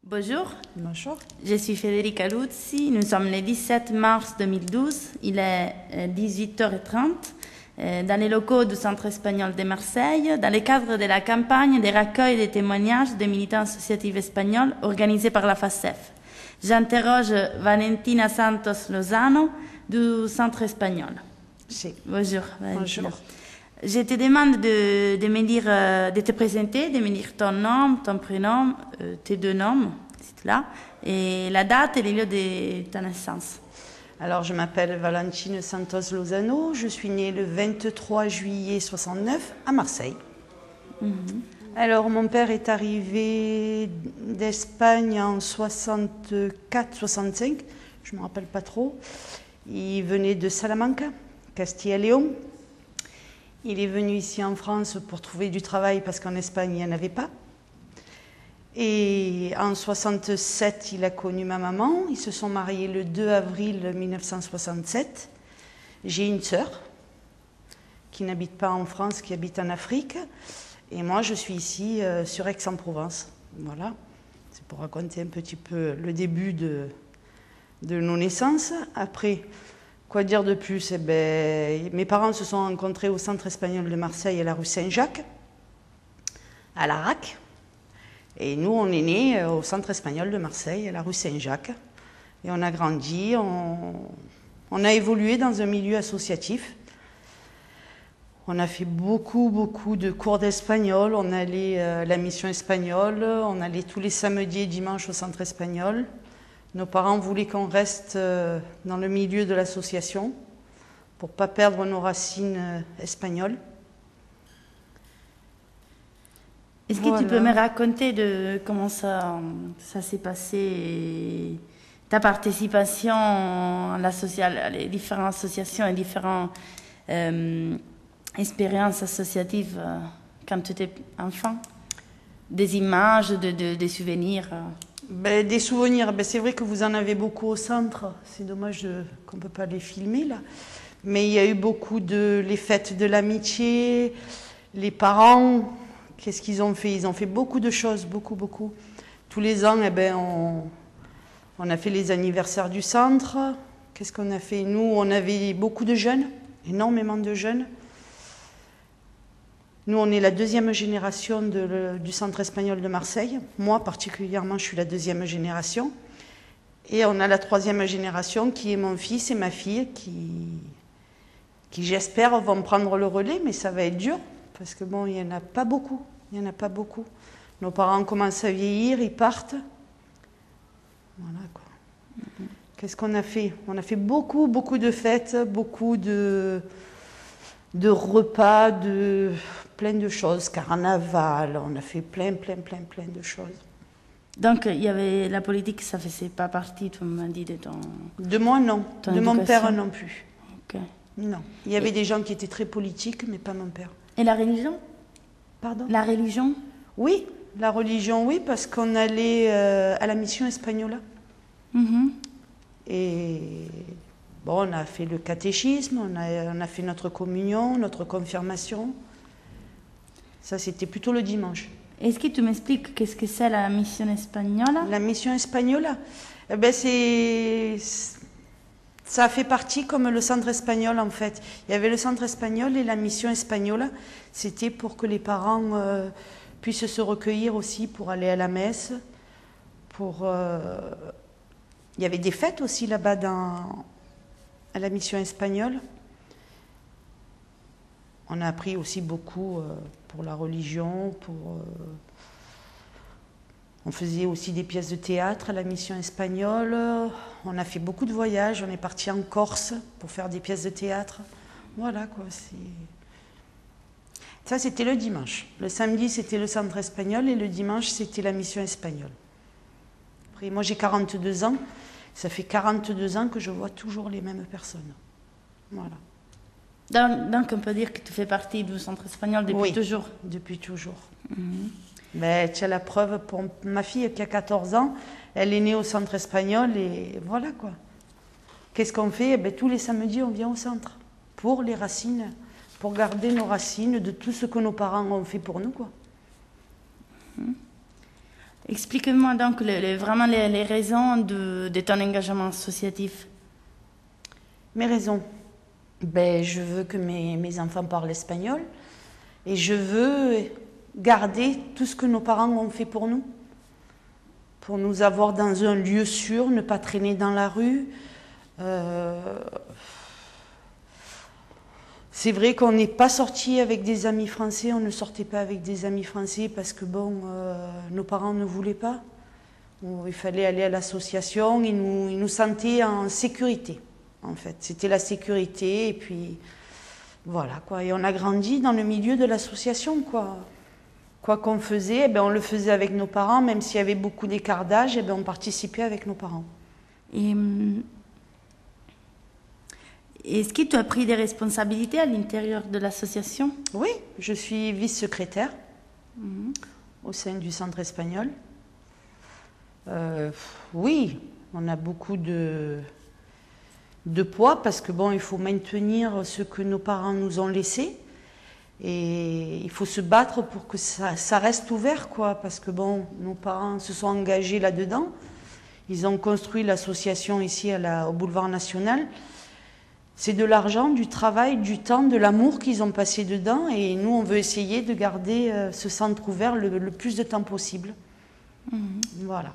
Bonjour, Bonjour. je suis Federica Luzzi. Nous sommes le 17 mars 2012. Il est 18h30 dans les locaux du Centre espagnol de Marseille, dans le cadre de la campagne de recueil des témoignages des militants associatifs espagnols organisée par la FACEF. J'interroge Valentina Santos Lozano du Centre espagnol. Si. Bonjour, Valentina. Bonjour. Je te demande de me dire, de te présenter, de me dire ton nom, ton prénom, tes deux noms, c'est là, et la date et le lieu de ta naissance. Alors, je m'appelle Valentina Santos Lozano. Je suis née le 23 juillet 69 à Marseille. Alors, mon père est arrivé d'Espagne en 64-65. Je ne me rappelle pas trop. Il venait de Salamanca, Castilla et Léon. Il est venu ici en France pour trouver du travail parce qu'en Espagne, il n'y en avait pas. Et en 67, il a connu ma maman. Ils se sont mariés le 2 avril 1967. J'ai une sœur qui n'habite pas en France, qui habite en Afrique. Et moi, je suis ici sur Aix-en-Provence. Voilà. C'est pour raconter un petit peu le début de nos naissances. Après, quoi dire de plus? Eh ben, mes parents se sont rencontrés au Centre espagnol de Marseille, à la rue Saint-Jacques, à l'Arac. Et nous, on est nés au Centre espagnol de Marseille, à la rue Saint-Jacques. Et on a grandi, on a évolué dans un milieu associatif. On a fait beaucoup de cours d'espagnol. On allait à la mission espagnole, on allait tous les samedis et dimanches au Centre espagnol. Nos parents voulaient qu'on reste dans le milieu de l'association pour ne pas perdre nos racines espagnoles. Est-ce que tu peux me raconter de comment ça s'est passé, ta participation à les différentes associations et différentes expériences associatives quand tu étais enfant? Des images, des souvenirs? Des souvenirs, c'est vrai que vous en avez beaucoup au centre. C'est dommage qu'on ne peut pas les filmer là. Mais il y a eu beaucoup les fêtes de l'amitié, les parents. Qu'est-ce qu'ils ont fait? Ils ont fait beaucoup de choses, beaucoup. Tous les ans, on a fait les anniversaires du centre. Qu'est-ce qu'on a fait? Nous, on avait beaucoup de jeunes, énormément de jeunes. Nous, on est la deuxième génération du Centre espagnol de Marseille. Moi, particulièrement, je suis la deuxième génération. Et on a la troisième génération qui est mon fils et ma fille qui j'espère, vont prendre le relais, mais ça va être dur. Parce que bon, il n'y en a pas beaucoup. Nos parents commencent à vieillir, ils partent. Voilà quoi. Qu'est-ce qu'on a fait? On a fait beaucoup de fêtes, beaucoup de repas, plein de choses. Carnaval, on a fait plein de choses. Donc, il y avait la politique, ça ne faisait pas partie, tu m'as dit, de ton... De moi, non. De mon père, non plus. Okay. Non. Il y avait des gens qui étaient très politiques, mais pas mon père. Et la religion? Pardon? La religion? Oui, la religion, oui, parce qu'on allait à la mission espagnole. Et bon, on a fait le catéchisme, on a fait notre communion, notre confirmation. Ça, c'était plutôt le dimanche. Est-ce que tu m'expliques qu'est-ce que c'est la mission espagnole? La mission espagnole, ça fait partie comme le centre espagnol en fait. Il y avait le centre espagnol et la mission espagnole. C'était pour que les parents puissent se recueillir aussi pour aller à la messe. Il y avait des fêtes aussi là-bas à la mission espagnole. On a appris aussi beaucoup pour la religion, on faisait aussi des pièces de théâtre à la mission espagnole. On a fait beaucoup de voyages. On est parti en Corse pour faire des pièces de théâtre. Voilà quoi. Ça, c'était le dimanche. Le samedi, c'était le centre espagnol et le dimanche, c'était la mission espagnole. Après, moi, j'ai 42 ans. Ça fait 42 ans que je vois toujours les mêmes personnes. Voilà. Donc, on peut dire que tu fais partie du centre espagnol depuis toujours? Oui, depuis toujours. Mais tu as la preuve pour ma fille qui a 14 ans, elle est née au centre espagnol et voilà quoi. Qu'est-ce qu'on fait? Tous les samedis, on vient au centre pour les racines, pour garder nos racines de tout ce que nos parents ont fait pour nous quoi. Explique-moi donc vraiment les raisons de ton engagement associatif. Mes raisons, ben, je veux que mes enfants parlent espagnol et je veux garder tout ce que nos parents ont fait pour nous avoir dans un lieu sûr, ne pas traîner dans la rue. C'est vrai qu'on n'est pas sorti avec des amis français, on ne sortait pas avec des amis français parce que bon, nos parents ne voulaient pas. Il fallait aller à l'association, ils nous sentaient en sécurité, en fait. C'était la sécurité et puis voilà quoi. Et on a grandi dans le milieu de l'association quoi. Quoi qu'on faisait, eh ben, on le faisait avec nos parents, même s'il y avait beaucoup d'écart d'âge, eh ben, on participait avec nos parents. Et est-ce que tu as pris des responsabilités à l'intérieur de l'association? Oui, je suis vice-secrétaire au sein du centre espagnol. Oui, on a beaucoup de poids parce que bon, il faut maintenir ce que nos parents nous ont laissé et il faut se battre pour que ça reste ouvert quoi, parce que bon, nos parents se sont engagés là-dedans. Ils ont construit l'association ici au boulevard National. C'est de l'argent, du travail, du temps, de l'amour qu'ils ont passé dedans et nous, on veut essayer de garder ce centre ouvert le plus de temps possible. Voilà.